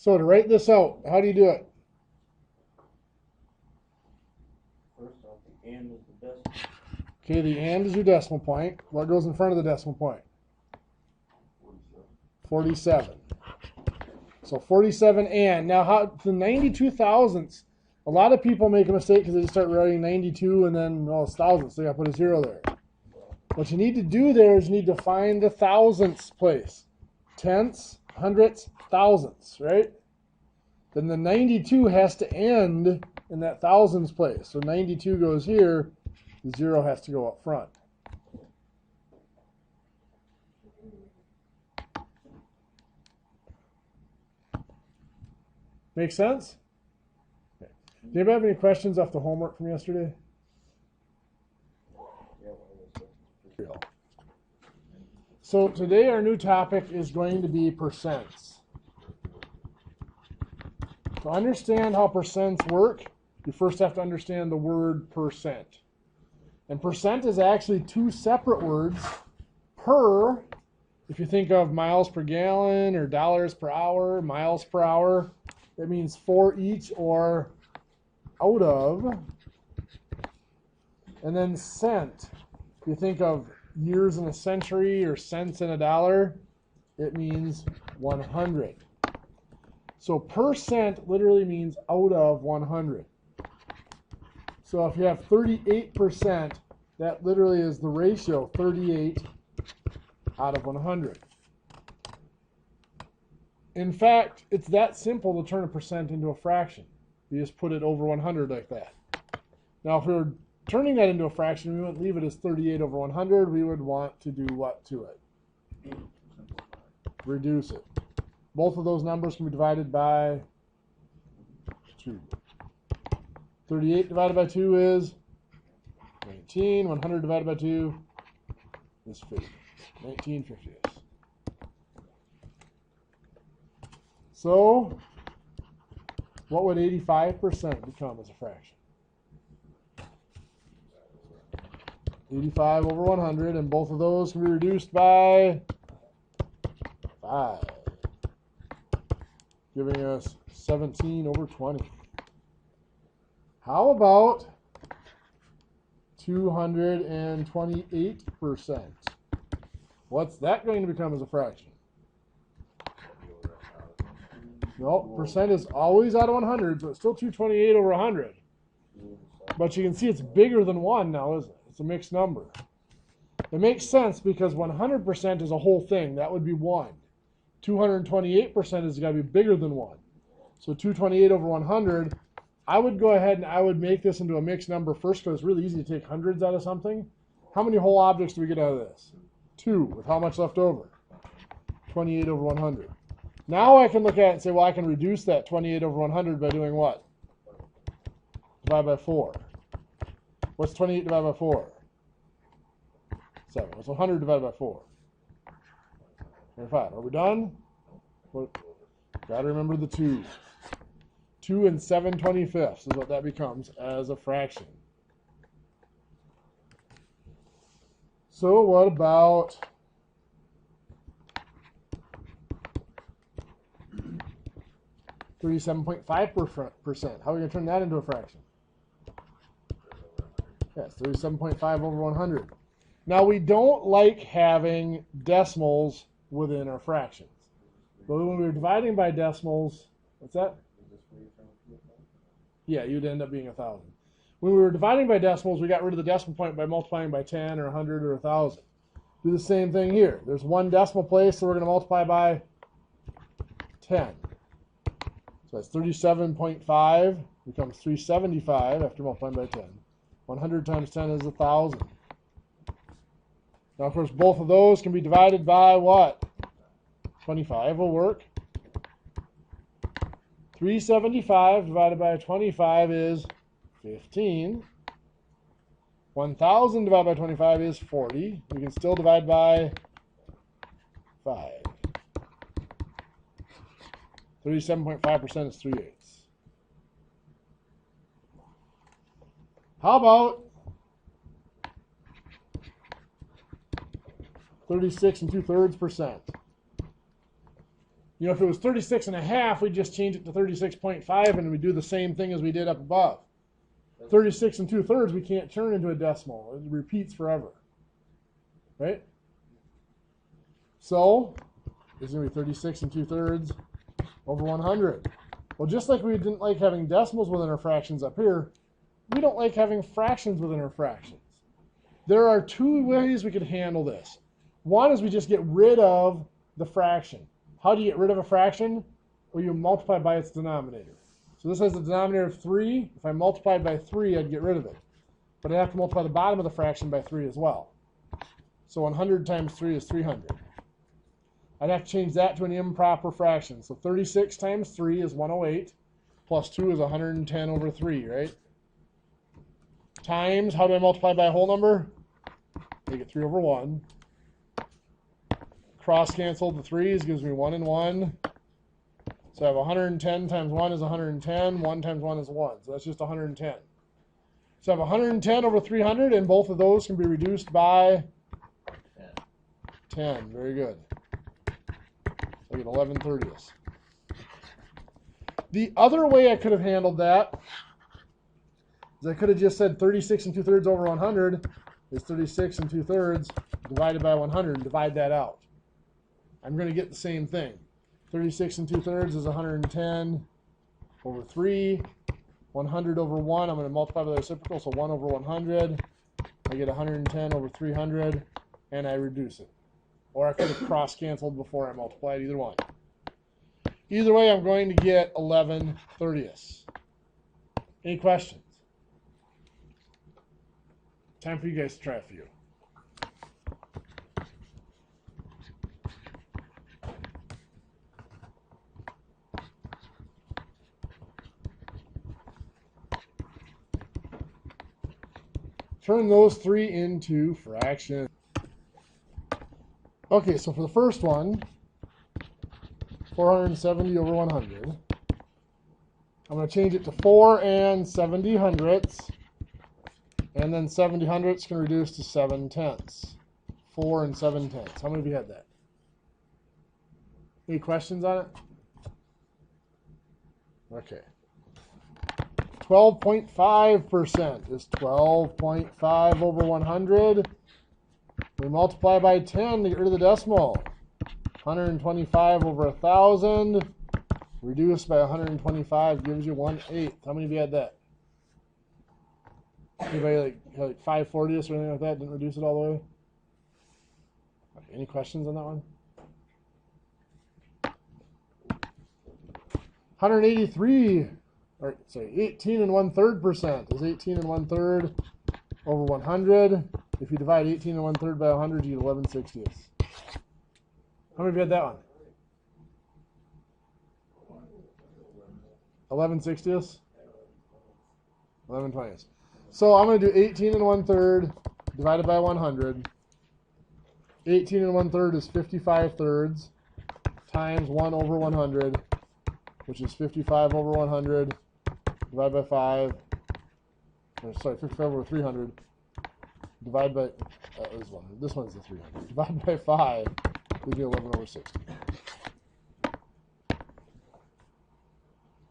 So to write this out, how do you do it? First off, the and is the decimal. Okay, the and is your decimal point. What goes in front of the decimal point? 47. So 47 and. Now, how the 92 thousandths, a lot of people make a mistake because they just start writing 92 and then, well, it's thousandths, so you got to put a 0 there. What you need to do there is you need to find the thousandths place. Tenths, hundredths, thousandths, right? Then the 92 has to end in that thousandths place. So 92 goes here, the 0 has to go up front. Make sense? Okay. Do anybody have any questions off the homework from yesterday? So today our new topic is going to be percents. To understand how percents work, you first have to understand the word percent. And percent is actually two separate words. Per, if you think of miles per gallon or dollars per hour, miles per hour, that means for each or out of. And then cent, if you think of years in a century or cents in a dollar, it means 100. So percent literally means out of 100. So if you have 38%, that literally is the ratio, 38 out of 100. In fact, it's that simple to turn a percent into a fraction. You just put it over 100 like that. Now, if we were turning that into a fraction, we wouldn't leave it as 38 over 100. We would want to do what to it? Reduce it. Both of those numbers can be divided by 2. 38 divided by 2 is 19. 100 divided by 2 is 50. 1950. So, what would 85% become as a fraction? 85 over 100, and both of those can be reduced by 5, giving us 17 over 20. How about 228%? What's that going to become as a fraction? No, percent is always out of 100, so it's still 228 over 100. But you can see it's bigger than 1 now, isn't it? It's a mixed number. It makes sense because 100% is a whole thing. That would be 1. 228% is got to be bigger than 1. So 228 over 100, I would go ahead and I would make this into a mixed number first because it's really easy to take hundreds out of something. How many whole objects do we get out of this? 2, with how much left over? 28 over 100. Now I can look at it and say, well, I can reduce that 28 over 100 by doing what? Divide by 4. What's 28 divided by 4? 7. What's 100 divided by 4? 25. Are we done? Got to remember the 2. 2 and 7/25 is what that becomes as a fraction. So what about 37.5%? How are we going to turn that into a fraction? Yes, 37.5 over 100. Now, we don't like having decimals within our fractions. But when we were dividing by decimals, what's that? Yeah, you'd end up being 1,000. When we were dividing by decimals, we got rid of the decimal point by multiplying by 10 or 100 or 1,000. Do the same thing here. There's one decimal place, so we're going to multiply by 10. So that's 37.5 becomes 375 after multiplying by 10. 100 times 10 is 1,000. Now, of course, both of those can be divided by what? 25 will work. 375 divided by 25 is 15. 1,000 divided by 25 is 40. We can still divide by 5. 37.5% is 3/8. How about 36 2/3%? You know, if it was 36 and a half, we'd just change it to 36.5 and we do the same thing as we did up above. 36 and 2/3 we can't turn into a decimal. It repeats forever. Right? So, it's going to be 36 and 2/3 over 100. Well, just like we didn't like having decimals within our fractions up here, we don't like having fractions within our fractions. There are two ways we could handle this. One is we just get rid of the fraction. How do you get rid of a fraction? Well, you multiply by its denominator. So this has a denominator of 3. If I multiplied by 3, I'd get rid of it. But I'd have to multiply the bottom of the fraction by 3 as well. So 100 times 3 is 300. I'd have to change that to an improper fraction. So 36 times 3 is 108, plus 2 is 110 over 3, right? Times, how do I multiply by a whole number? Make it 3 over 1. Cross cancel the 3's, gives me 1 and 1. So I have 110 times 1 is 110. 1 times 1 is 1. So that's just 110. So I have 110 over 300, and both of those can be reduced by 10. Very good. So I get 11/30. The other way I could have handled that is I could have just said 36 and 2/3 over 100 is 36 and 2/3 divided by 100 and divide that out. I'm going to get the same thing. 36 and 2/3 is 110 over 3. 100 over 1, I'm going to multiply by the reciprocal, so 1 over 100. I get 110 over 300, and I reduce it. Or I could have cross-canceled before I multiplied, either one. Either way, I'm going to get 11/30. Any questions? Time for you guys to try a few. Turn those 3 into fractions. Okay, so for the first one, 470 over 100. I'm going to change it to 4 and 70 hundredths. And then 70 hundredths can reduce to 7/10. 4 and 7/10. How many of you had that? Any questions on it? Okay. 12.5% is 12.5 over 100. We multiply by 10 to get rid of the decimal. 125 over 1,000. Reduced by 125 gives you 1/8. How many of you had that? Anybody like 5/40 or anything like that? Didn't reduce it all the way? Okay, any questions on that one? 183. Or sorry, 18 1/3% is 18 1/3 over 100. If you divide 18 1/3 by 100, you get 11/60. How many of you had that one? 11/60. 11/20. So I'm going to do 18 1/3 divided by 100. 18 1/3 is 55/3 times 1 over 100, which is 55 over 100. Divide by 5, or sorry, 55 over 300, divide by, this one's the 300, divide by 5, gives you 11 over 60.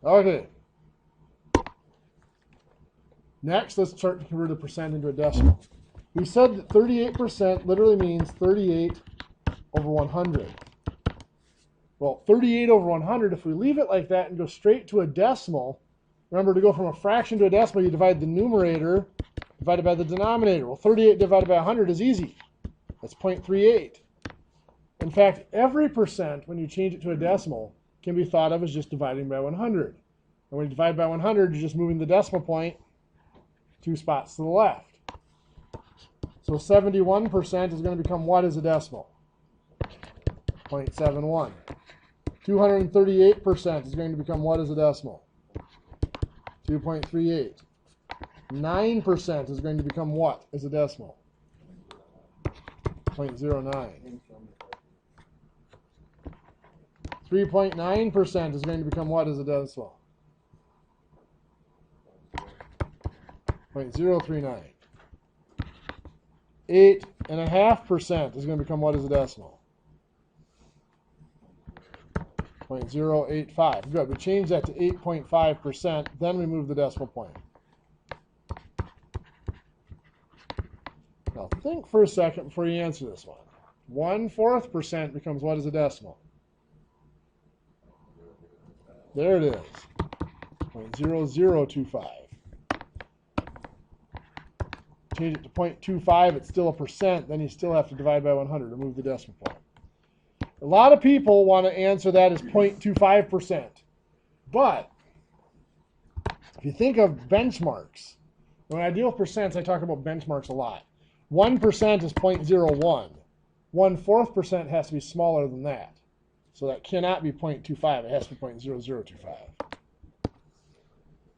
Okay. Next, let's start to convert a percent into a decimal. We said that 38% literally means 38 over 100. Well, 38 over 100, if we leave it like that and go straight to a decimal, remember, to go from a fraction to a decimal, you divide the numerator divided by the denominator. Well, 38 divided by 100 is easy. That's 0.38. In fact, every percent, when you change it to a decimal, can be thought of as just dividing by 100. And when you divide by 100, you're just moving the decimal point 2 spots to the left. So 71% is going to become what as a decimal? 0.71. 238% is going to become what as a decimal? 2.38. 9% is going to become what as a decimal? 0.09. 3.9% is going to become what as a decimal? 0.039. 8.5% is going to become what as a decimal? 0.085. Good. We change that to 8.5%. Then we move the decimal point. Now think for a second before you answer this one. 1/4% becomes what as a decimal? There it is. 0.0025. Change it to 0.25, it's still a percent, then you still have to divide by 100 to move the decimal point. A lot of people want to answer that as 0.25%. But if you think of benchmarks, when I deal with percents, I talk about benchmarks a lot. 1% is 0.01. 1/4% has to be smaller than that. So that cannot be 0.25. It has to be 0.0025.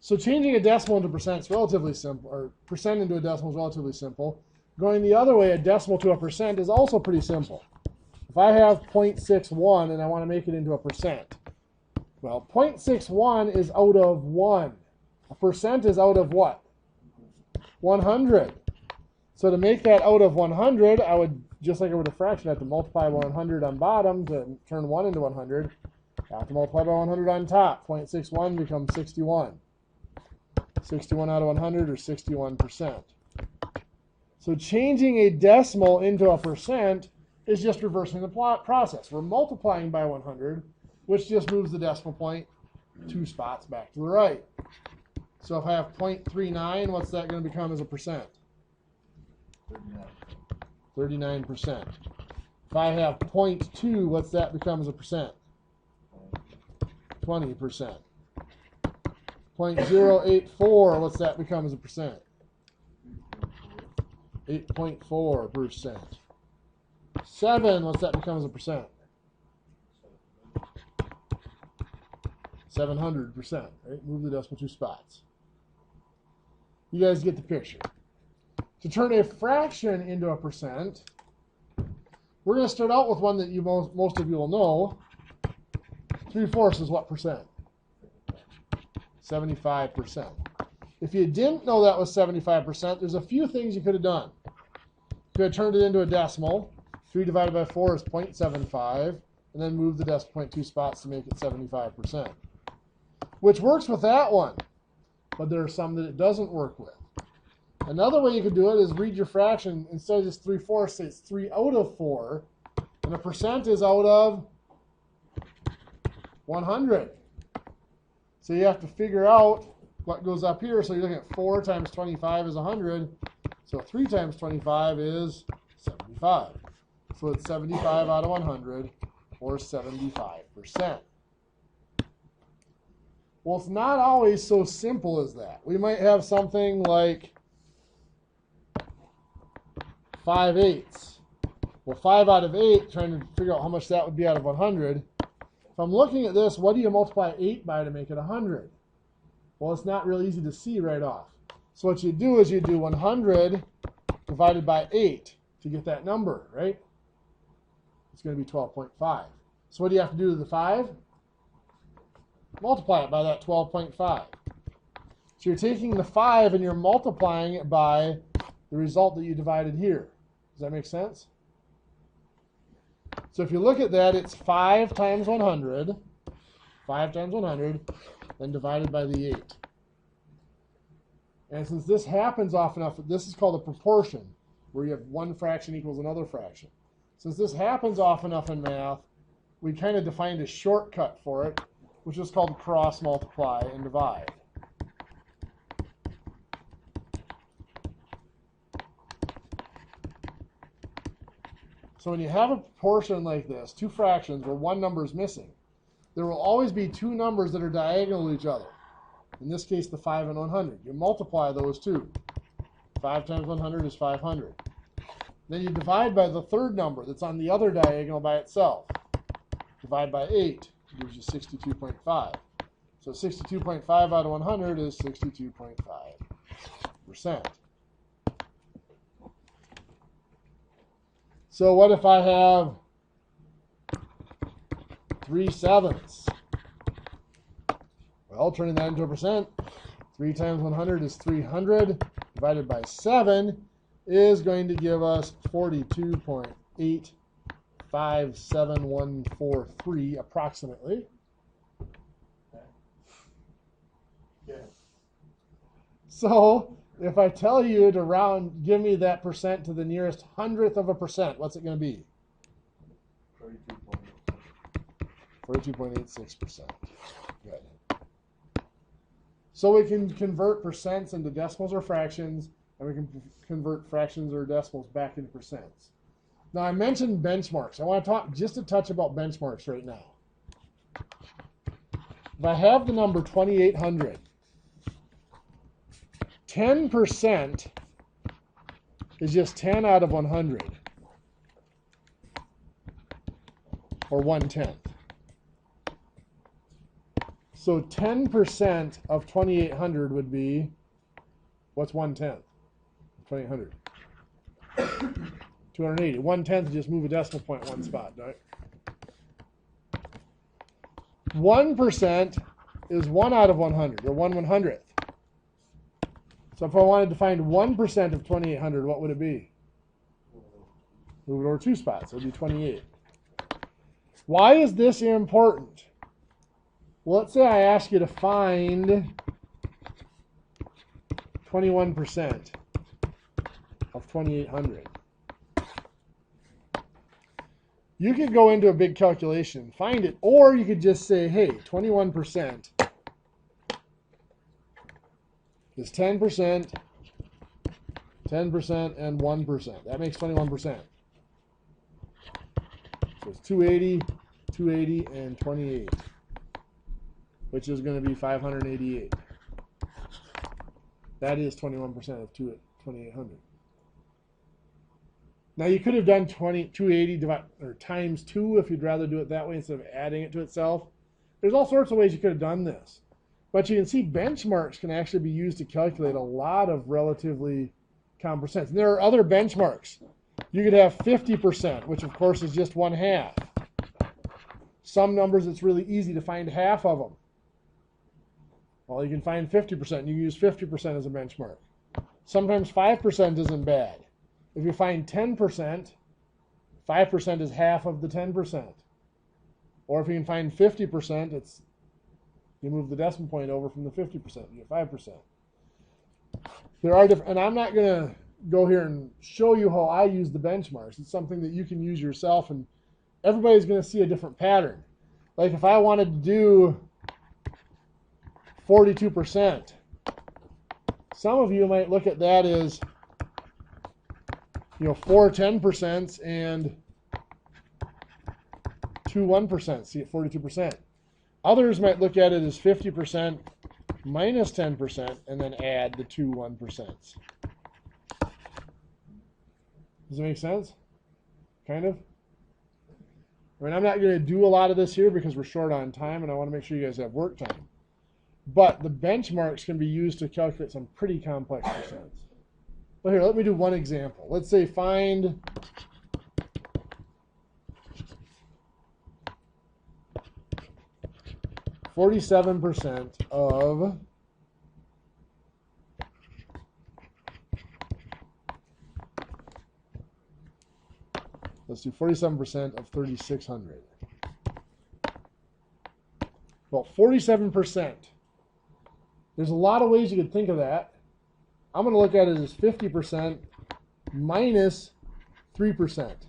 So changing a decimal into percent is relatively simple, or percent into a decimal is relatively simple. Going the other way, a decimal to a percent is also pretty simple. If I have 0.61 and I want to make it into a percent, well, 0.61 is out of 1. A percent is out of what? 100. So to make that out of 100, I would, just like I would a fraction, I have to multiply by 100 on bottom to turn 1 into 100. I have to multiply by 100 on top. 0.61 becomes 61. 61 out of 100 or 61%. So changing a decimal into a percent is just reversing the process. We're multiplying by 100, which just moves the decimal point 2 spots back to the right. So if I have 0.39, what's that going to become as a percent? 39%. If I have 0.2, what's that become as a percent? 20%. 0.084, what's that become as a percent? 8.4%. 7, what's that become as a percent? 700%. Right? Move the decimal 2 spots. You guys get the picture. To turn a fraction into a percent, we're going to start out with one that you most of you will know. 3/4 is what percent? 75%. If you didn't know that was 75%, there's a few things you could have done. You could have turned it into a decimal. 3 divided by 4 is 0.75, and then move the decimal point 2 spots to make it 75%. Which works with that one, but there are some that it doesn't work with. Another way you could do it is read your fraction. Instead of just 3/4, say it's 3 out of 4, and a percent is out of 100. So you have to figure out what goes up here. So you're looking at 4 times 25 is 100. So 3 times 25 is 75. So it's 75 out of 100, or 75%. Well, it's not always so simple as that. We might have something like 5/8. Well, 5 out of 8, trying to figure out how much that would be out of 100. If I'm looking at this, what do you multiply 8 by to make it 100? Well, it's not real easy to see right off. So what you do is you do 100 divided by 8 to get that number, right? It's going to be 12.5. So what do you have to do to the 5? Multiply it by that 12.5. So you're taking the 5 and you're multiplying it by the result that you divided here. Does that make sense? So if you look at that, it's 5 times 100, 5 times 100, then divided by the 8. And since this happens often enough, this is called a proportion, where you have one fraction equals another fraction. Since this happens often enough in math, we kind of defined a shortcut for it, which is called cross multiply and divide. So when you have a proportion like this, 2 fractions where one number is missing, there will always be 2 numbers that are diagonal to each other. In this case, the 5 and 100. You multiply those 2. 5 times 100 is 500. Then you divide by the third number that's on the other diagonal by itself. Divide by 8 gives you 62.5. So 62.5 out of 100 is 62.5%. So what if I have 3/7? Well, turning that into a percent, 3 times 100 is 300, divided by 7 is going to give us 42.857143 approximately. So if I tell you to round, give me that percent to the nearest hundredth of a percent, what's it going to be? 42.86%. Good. So we can convert percents into decimals or fractions, and we can convert fractions or decimals back into percents. Now, I mentioned benchmarks. I want to talk just a touch about benchmarks right now. If I have the number 2,800, 10% is just 10 out of 100, or 1/10. So 10% of 2,800 would be, what's 1/10? 2,800. 280. 1/10 is just move a decimal point one spot, right? 1% is 1 out of 100, or 1/100th. So if I wanted to find 1% of 2,800, what would it be? Move it over 2 spots. It would be 28. Why is this important? Well, let's say I ask you to find 21% of 2,800. You could go into a big calculation, find it, or you could just say, hey, 21% is 10%, 10%, and 1%. That makes 21%. So it's 280, 280, and 28, which is going to be 588. That is 21% of 2,800. Now you could have done 280 times 2 if you'd rather do it that way instead of adding it to itself. There's all sorts of ways you could have done this. But you can see benchmarks can actually be used to calculate a lot of relatively common percents. And there are other benchmarks. You could have 50%, which of course is just 1/2. Some numbers it's really easy to find half of them. Well, you can find 50%. You can use 50% as a benchmark. Sometimes 5% isn't bad. If you find 10%, 5% is half of the 10%. Or if you can find 50%, you move the decimal point over from the 50%, you get 5%. There are different, and I'm not going to go here and show you how I use the benchmarks. It's something that you can use yourself, and everybody's going to see a different pattern. Like if I wanted to do 42%, some of you might look at that as 4 10% and 2 1%. See it 42%. Others might look at it as 50% minus 10% and then add the 2 1%. Does it make sense? Kind of? I mean, I'm not going to do a lot of this here because we're short on time and I want to make sure you guys have work time. But the benchmarks can be used to calculate some pretty complex percents. But here, let me do one example. Let's say find 47% of let's do 47% of 3,600. Well, 47%. There's a lot of ways you could think of that. I'm going to look at it as 50% minus 3%.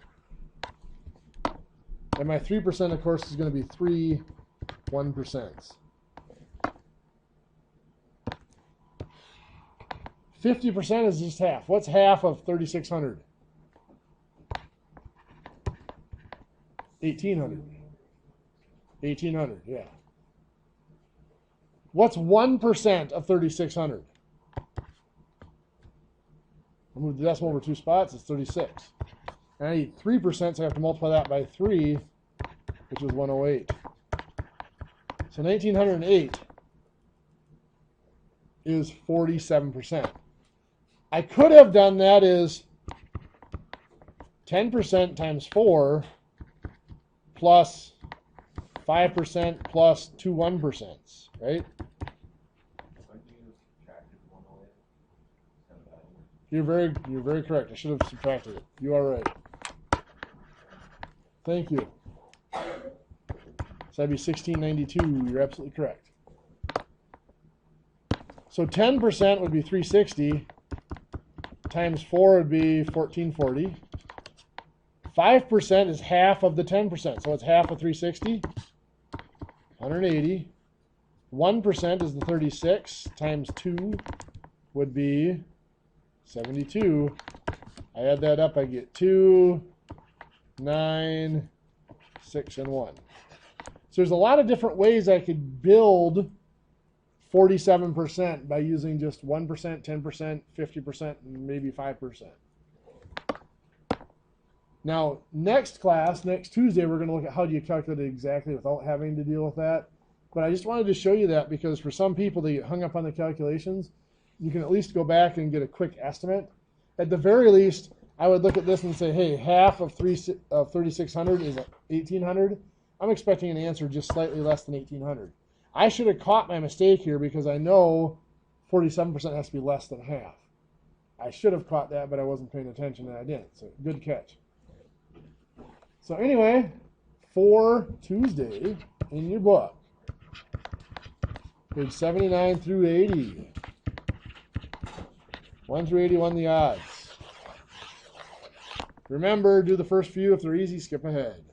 And my 3%, of course, is going to be 3 1%. 50% is just half. What's half of 3,600? 1,800. 1,800, yeah. What's 1% of 3,600? I'll move the decimal over 2 spots. It's 36. And I need 3%, so I have to multiply that by 3, which is 108. So 1,908 is 47%. I could have done that as 10% times 4 plus 5% plus 2 1%, right? You're very correct. I should have subtracted it. You are right. Thank you. So that'd be 1692. You're absolutely correct. So So 10% would be 360. Times 4 would be 1440. 5% is half of the 10%. So it's half of 360. 180. 1% is the 36. Times 2 would be 72. I add that up, I get 2, 9, 6, and 1. So there's a lot of different ways I could build 47% by using just 1%, 10%, 50%, and maybe 5%. Now, next class, next Tuesday, we're going to look at how do you calculate it exactly without having to deal with that. But I just wanted to show you that because for some people, they get hung up on the calculations. You can at least go back and get a quick estimate. At the very least, I would look at this and say, hey, half of 3,600 is 1,800. I'm expecting an answer just slightly less than 1,800. I should have caught my mistake here because I know 47% has to be less than half. I should have caught that, but I wasn't paying attention and I didn't. So good catch. So anyway, for Tuesday in your book, page 79 through 80. 1 through 81, the odds. Remember, do the first few. If they're easy, skip ahead.